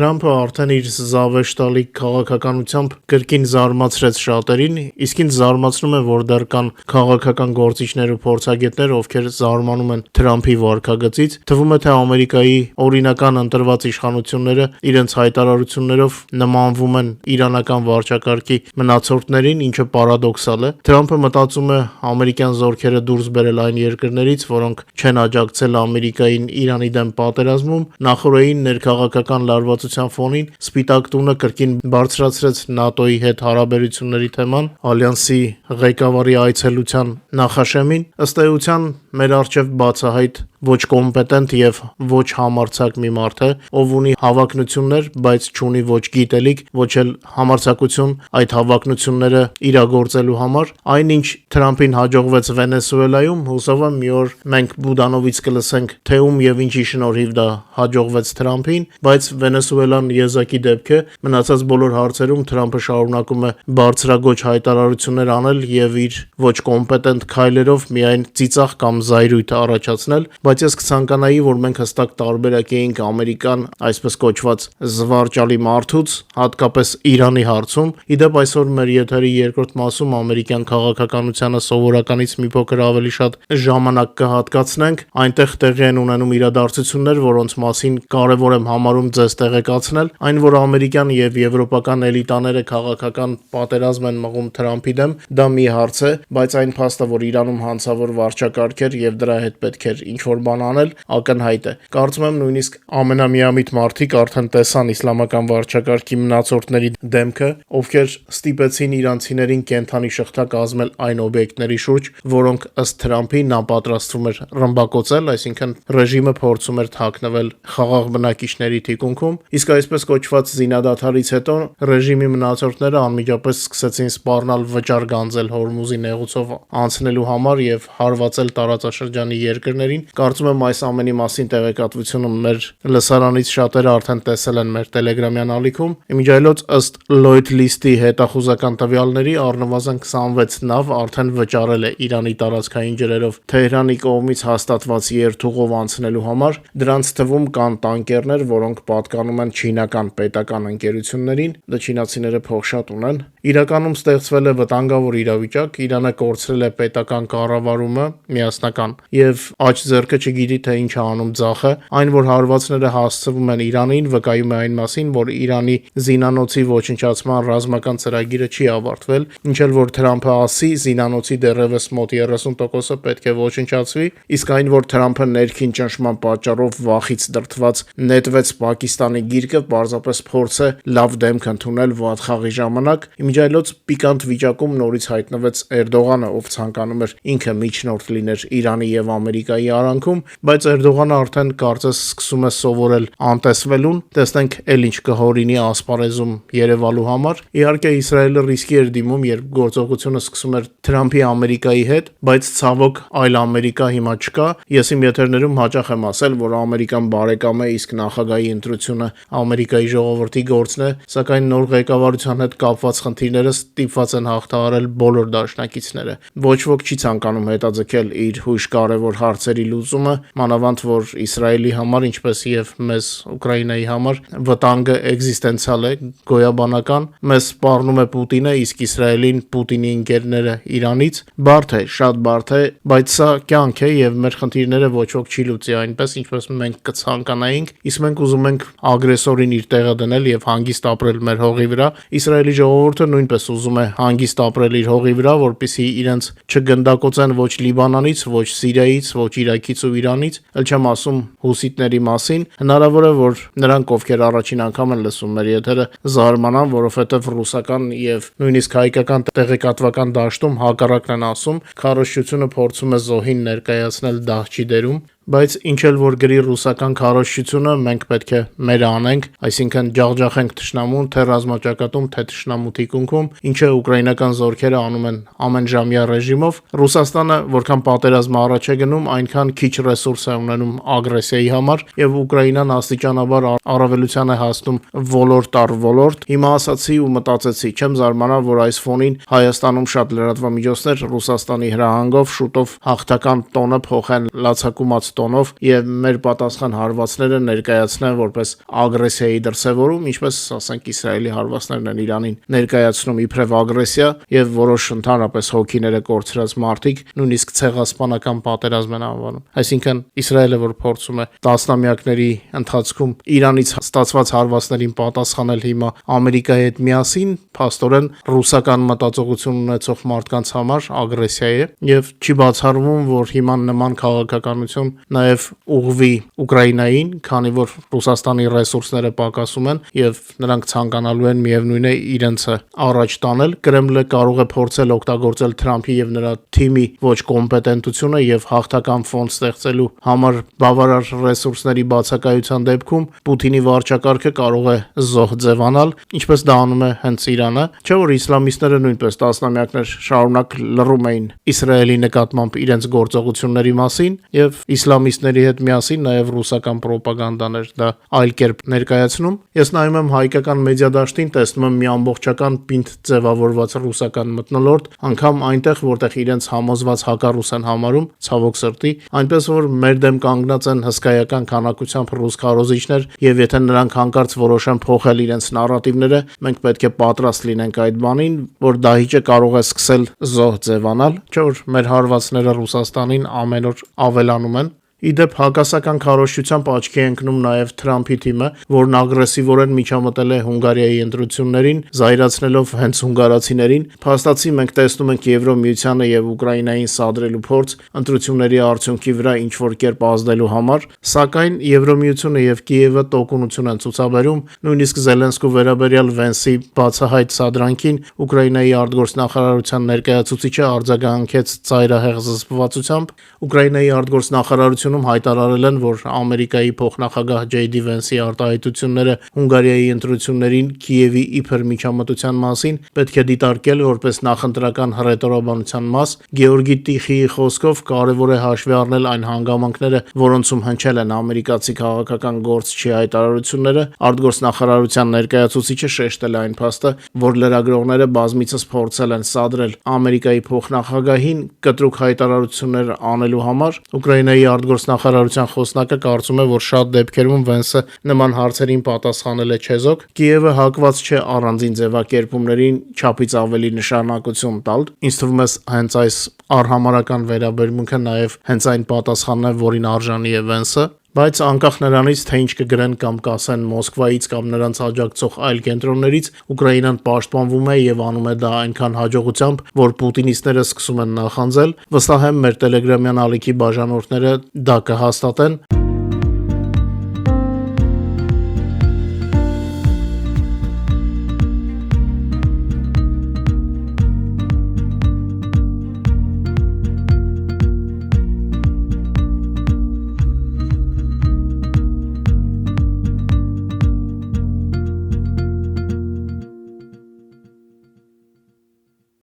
Թրամփը արդեն իր զավեշտալի քաղաքականությամբ կրկին զարմացրեց շատերին, իսկ ինձ զարմացնում է, որ դեռ կան քաղաքական գործիչներ ու փորձագետներ, ովքեր զարմանում են Թրամփի վարքագծից։ Թվում է, թե Ամերիկայի օրինական ընտրված իշխանությունները իրենց հայտարարություններով նմանվում են իրանական վարչակարգի մնացորդներին, ինչը պարադոքսալ է։ Թրամփը մտածում է ամերիկյան զորքերը դուրս բերել այն երկրներից, որոնք չեն աջակցել Ամերիկային Իրանի դեմ պատերազմում, նախօրեին ներքաղաքական լարվածության ֆոնին Սպիտակ տունը կրկին բարձրացրեց ՆԱՏՕ-ի հետ հարաբերությունների թեման ալյանսի ղեկավարի այցելության նախաշեմին։ Ըստ էության մեր առջև բացահայտ ոչ կոմպետենտ եւ ոչ համարձակ մի մարդ է, ով ունի հավակնություններ, բայց չունի ոչ գիտելիք, ոչ էլ համարձակություն այդ հավակնությունները իրագործելու համար։ Այնինչ Թրամփին հաջողվեց Վենեսուելայում, հուսով եմ մի օր մենք Բուդանովից կլսենք, թե ում եւ ինչի շնորհիվ դա հաջողվեց Թրամփին, բայց Վենեսուելան եզակի դեպք է։ Մնացած բոլոր հարցերում Թրամփը շարունակում է բարձրագույն հայտարարություններ անել եւ իր ոչ կոմպետենտ քայլերով միայն ծիծաղ կամ զայրույթ առաջացնել, բայց ես կցանկանայի, որ մենք հստակ տարբերակ էինք Ամերիկան այսպես կոչված զվարճալի մարդուց, հատկապես Իրանի հարցում։ Իդեպ այսօր մեր եթերի երկրորդ մասում ամերիկյան քաղաքականությանը սովորականից մի փոքր ավելի շատ ժամանակ կհատկացնենք։ Այնտեղ տեղի են ունենում իրադարձություններ, որոնց մասին կարևոր եմ համարում ձեզ տեղեկացնել, այն որ ամերիկյան եւ եվրոպական էլիտաները քաղաքական պատերազմ են մղում Թրամփի դեմ, դա մի հարց է, բայց այն փաստը, որ Իրանում հանցավոր վարչակարգ էր եւ դրա հետ պետք էր ինչ-որ բան անել, ակնհայտ է։ Կարծում եմ նույնիսկ ամենամիամիտ մարդիկ արդեն տեսան իսլամական վարչակարգի մնացորդների դեմքը, ովքեր ստիպեցին իրանցիներին կենթանի շղթա կազմել այն օբյեկտների շուրջ, որոնք ըստ Թրամփի նա պատրաստվում էր ռմբակոծել, այսինքն ռեժիմը փորձում էր թաքնվել խաղաղ բնակիչների թիկունքում, իսկ այսպես կոչված զինադադարից հետո ռեժիմի մնացորդները անմիջապես սկսեցին սպառնալ վճար գանձել Հորմուզի նեղուցով անցնելու համար եւ հարվածել տարածաշրջանի երկրներին։ Կարծում եմ այս ամենի մասին տեղեկատվությունը մեր լսարանից շատերը արդեն տեսել են մեր Telegram-յան ալիքում։ Իմիջիայլոց ըստ Lloyd List-ի հետախուզական տվյալների առնվազն 26 նավ արդեն վճարել է Իրանի տարածքային ջրերով Թեհրանի կողմից հաստատված երթուղով անցնելու համար։ Դրանց թվում կան տանկերներ, որոնք պատկանում են չինական պետական ընկերություններին, դա չինացիները փող շատ ունեն։ Իրականում ստեղծվել է վտանգավոր իրավիճակ, Իրանը կորցրել է պետական կառավարումը միասնական եւ աջ ձեռքը չգիտի թե ինչ է անում ձախը։ Այն որ հարվածները հասցվում են Իրանին, վկայում է այն մասին, որ Իրանի զինանոցի ոչնչացման ռազմական ծրագիրը չի ավարտվել, ինչ էլ որ Թրամփը ասի, զինանոցի դեռևս մոտ 30%-ը պետք է ոչնչացվի, իսկ այն որ Թրամփը ներքին ճնշման պատճառով վախից դրդված նետվեց Պակիստանի գիրկը, պարզապես փորձ է լավ դեմք ընդունել վատ խաղի ժամանակ։ Իմիջիայլոց պիկանտ վիճակում նորից հայտնվեց Էրդողանը, ով ցանկանում էր ինքը միջնորդ լիներ Իրանի եւ Ամերիկայի արանքում, բայց Էրդողանը արդեն կարծես սկսում է սովորել անտեսվելուն։ Տեսնենք էլ ինչ կհորինի ասպարեզում Երևալու համար։ Իհարկե Իսրայելը ռիսկի էր դիմում, երբ գործողությունը սկսում էր Թրամփի Ամերիկայի հետ, բայց ցավոք այլ Ամերիկա հիմա չկա։ Ես իմ եթերներում հաճախ եմ ասել, որ Ամերիկան բարեկամ է, իսկ նախագահի ընտրությունը Ամերիկայի ժողովրդի գործն է, սակայն նոր ղեկավարության հետ կապված խնդիրները ստիպված են հաղթահարել բոլոր դաշնակիցները։ Ոչ ոք չի ցանկանում հետաձգել իր հույժ կարևոր հարցերի լուծումը, մանավանդ որ Իսրայելի համար, ինչպես եւ մեզ Ուկրաինայի համար, վտանգը էկզիստենցիալ է, գոյաբանական։ Մեզ սպառնում է Պուտինը, իսկ Իսրայելին Պուտինի ընկերները Իրանից։ Բարդ է, շատ բարդ է, բայց սա կյանք է եւ մեր խնդիրները ոչ ոք չի լուծի այնպես, ինչպես մենք կցանկանայինք, իսկ մենք ուզում ենք ագրեսորին իր տեղը դնել եւ հանգիստ ապրել մեր հողի վրա։ Իսրայելի ժողովուրդը նույնպես ուզում է հանգիստ ապրել իր հողի վրա, որպեսզի իրենց չգնդակոծեն ոչ Լիբանանից, ոչ Սիրիայից, ոչ Իրաքից ու Իրանից, ել չեմ ասում հուսիտների մասին։ Հնարավոր է, որ նրանք, ովքեր առաջին անգամ են լսում մեր եթերը, զարմանան, որովհետեւ ռուսական եւ նույնիսկ հայկական տեղեկատվական դաշտում հակառակն են ասում, քարոզչությունը փորձում է զոհին ներկայացնել դահչի դերում, բայց ինչ էլ որ գրի ռուսական քարոզչությունը, մենք պետք է մեր անենք, այսինքն ջախջախենք թշնամուն, թե ռազմաճակատում, թե թշնամու թիկունքում, ինչը ուկրաինական զորքերը անում են ամենժամյա ռեժիմով։ Ռուսաստանը, որքան պատերազմը առաջ է գնում, այնքան քիչ ռեսուրս է ունենում ագրեսիայի համար, եւ Ուկրաինան աստիճանաբար առավելության է հասնում ոլորտ առ ոլորտ։ Հիմա ասացի ու մտածեցի, չեմ զարմանա, որ այս ֆոնին Հայաստանում շատ լրատվամիջոցներ Ռուսաստանի հրահանգով շուտով հաղթական տոնը փոխեն լացակումած տոնով եւ մեր պատասխան հարվածները ներկայացնեն որպես ագրեսիայի դրսեւորում, ինչպես ասենք Իսրայելի հարվածներն են Իրանին ներկայացնում իբրև ագրեսիա եւ որոշ ընդհանրապես հոգիները կորցրած մարդիկ նույնիսկ ցեղասպանական պատերազմ են անվանում։ Այսինքն Իսրայելը, որ փորձում է տասնամյակների ընթացքում Իրանից ստացված հարվածներին պատասխանել հիմա Ամերիկայի հետ միասին, փաստորեն ռուսական մտածողություն ունեցող մարդկանց համար ագրեսիա է եւ չի բացառվում, որ հիմա նման քաղաքականություն նաեւ ուղղվի Ուկրաինային, քանի որ Ռուսաստանի ռեսուրսները պակասում են եւ նրանք ցանկանալու են միևնույն է իրենցը առաջ տանել։ Կրեմլը կարող է փորձել օգտագործել Թրամփի եւ նրա թիմի ոչ կոմպետենտությունը եւ հաղթական ֆոն ստեղծելու համար բավարար ռեսուրսների բացակայության դեպքում Պուտինի վարչակարգը կարող է զոհ ձևանալ, ինչպես դա անում է հենց Իրանը, չէ՞ որ իսլամիստները նույնպես տասնամյակներ շարունակ լռում էին Իսրայելի նկատմամբ իրենց գործողությունների մասին եւ իսլամիստների հետ միասին նաեւ ռուսական ռոպագանդան էր դա այլ կերպ ներկայացնում։ Ես նայում եմ հայկական մեդիա դաշտին, տեսնում եմ մի ամբողջական պինդ ձևավորված ռուսական մթնոլորտ, անգամ այնտեղ, որտեղ իրենց համոզված հակառուս են համարում, ցավոք սրտի, այնպես որ մեր դեմ կանգնած են հսկայական քանակությամբ ռուս քարոզիչներ եւ եթե նրանք հանկարծ որոշեն փոխել իրենց նարատիվները, մենք պետք է պատրաստ լինենք այդ բանին, որ դահիճը կարող է սկսել զոհ ձևանալ, չէ՞ որ մեր հարվածները Ռուսաստանին ամեն օր ավելանում են։ Իդեպ հակասական քարոզչությամբ աչքի է ընկնում նաև Թրամփի թիմը, որն ագրեսիվորեն միջամտել է Հունգարիայի ընտրություններին, զայրացնելով հենց հունգարացիներին։ Փաստացի մենք տեսնում ենք Եվրոմիությանը եւ Ուկրաինային սադրելու փորձ ընտրությունների արդյունքի վրա ինչ-որ կերպ ազդելու համար, սակայն Եվրոմիությունը եւ Կիևը տոկունություն են ցուցաբերում, նույնիսկ Զելենսկու վերաբերյալ Վենսի բացահայտ սադրանքին Ուկրաինայի արտգործնախարարության ներկայացուցիչը արձագանքեց ծայրահեղ զսպվածությամբ։ Ուկրաինայի արտգործնախարարությունը հայտարարել են, որ Ամերիկայի փոխնախագահ Ջեյ Վենսի արտահայտությունները Հունգարիայի ընտրություններին Կիևի իբր միջամտության մասին պետք է դիտարկել որպես նախընտրական հռետորաբանության մաս։ Գեորգի Տիխիի խոսքով կարևոր է հաշվի առնել այն հանգամանքները, որոնցում հնչել են ամերիկացի քաղաքական գործչի հայտարարությունները։ Արտգործնախարարության ներկայացուցիչը շեշտել է այն փաստը, որ լրագրողները բազմիցս փորձել են սադրել Ամերիկայի փոխնախագահին կտրուկ հայտարարություններ անելու համար։ Ուկրաինայի արտգործնախարարության խոսնակը կարծում է, որ շատ դեպքերում Վենսը նման հարցերին պատասխանել է չեզոք։ Կիևը հակված չէ առանձին ձևակերպումներին չափից ավելի նշանակություն տալ։ Ինձ թվում է հենց այս արհամարական վերաբերմունքը նաև հենց այն պատասխանն է, որին արժանի է Վենսը։ Բայց անկախ նրանից, թե ինչ կգրեն կամ կասեն Մոսկվայից կամ նրանց աջակցող այլ կենտրոններից, Ուկրաինան պաշտպանվում է եւ անում է դա այնքան հաջողությամբ, որ պուտինիստները սկսում են նախանձել։ Վստահ եմ մեր տելեգրամյան ալիքի բաժանորդները դա կհաստատեն։